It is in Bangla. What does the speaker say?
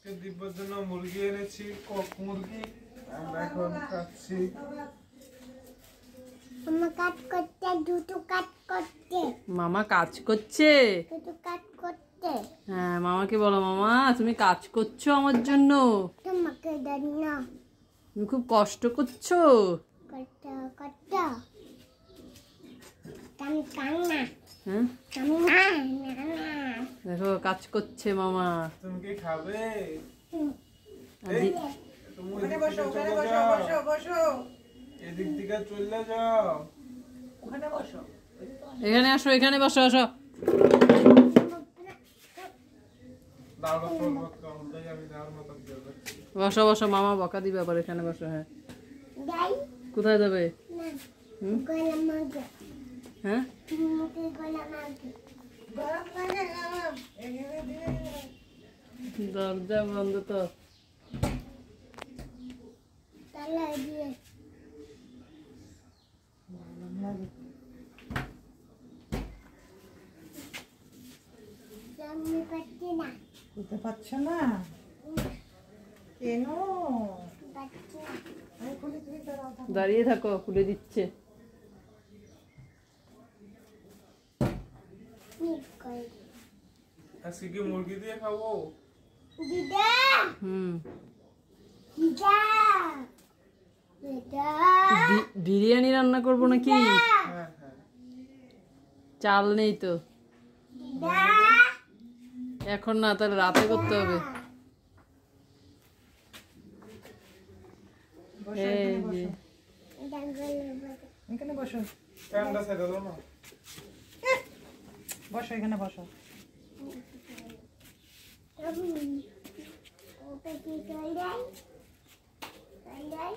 আজকে দিব্যর জন্য মুরগি এনেছি, কক মুরগি। আমরা এখন খাচ্ছি। মামা কাজ করতে, দুটো কাজ করতে। মামা কাজ করছে? দুটো কাজ করতে। হ্যাঁ, মামাকে বলো, মামা তুমি কাজ করছো আমার জন্য। তোমাকে দেন না। তুমি খুব কষ্ট করছো। করতে করতে। কাম কাম না। হ্যাঁ, কাম না না। দেখো কাজ করছে মামা। তুমি কি খাবে? আর তুমি ওখানে বসো, ওখানে বসো, বসো বসো। এদিক থেকে চলে যাও। ওখানে বসো। এখানে আসো, এখানে বসো, আসো। দাঁড়াও করবো কাউন্টাই আমি যাওয়ার মতো দিয়ে যাচ্ছি। বসো বসো, মামা বকা দিবে আবার, এখানে বসো। হ্যাঁ, যাই কোথায় যাবে? না। হুম? গলা মাগে। হ্যাঁ, মুখে গলা মাগে। গরম লাগে গরম। এখানে দিয়ে দরজা বন্ধ তো। তালা দিয়ে। সামনে পাচ্ছি না। বুঝতে পারছো না কেন? পাচ্ছি না। আমি খুলে তুমি দাঁড়াও। দাঁড়িয়ে থাকো, খুলে দিচ্ছে। নিক কই। আজকে কি মুরগি দিয়ে খাবো? দিদা। হুম, দিদা। দিদা। বিরিয়ানি রান্না করবো নাকি? হ্যাঁ হ্যাঁ। চাল নেই তো দিদা। এখন, না তাহলে রাতে করতে হবে। বসো, এই এখানে যে, বসো। এখানে বসো। ফ্যানটা ছেড়ে দাও না। বসো, এখানে বসো। ওটা কি কই যাই? কই যাই?